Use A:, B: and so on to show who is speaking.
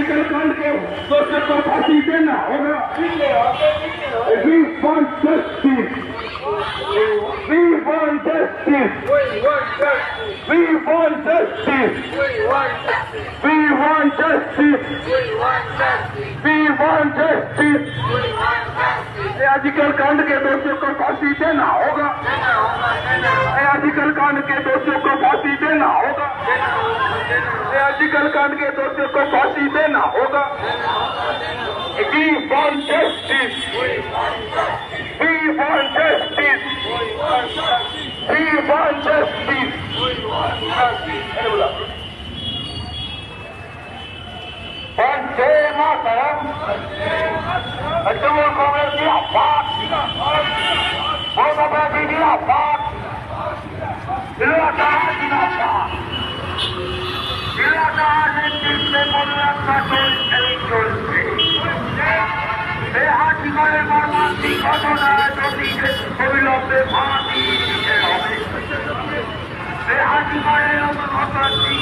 A: Article कांड के दोषियों को फांसी देना होगा। We want justice. We want justice. We want justice. We want justice. We want justice. Article कांड के दोषियों को फांसी देना होगा। आर्टिकल कांड के दोषियों को फांसी देना होगा। आर्टिकल कांड के दोषियों को फांसी देना होगा। We want justice. We want justice. We want justice. Vande Mataram. Trinamool Congress जिंदाबाद। ममता बनर्जी जिंदाबाद। लगातार जिंदाबाद। लगातार नेतृत्व में मोदीराम চলছে। বেহাটিগড়ের মর্মান্তিক ঘটনায় অবিলম্বে ফাঁসি দিতে হবে। বেহাটিগড়ের মর্মান্তিক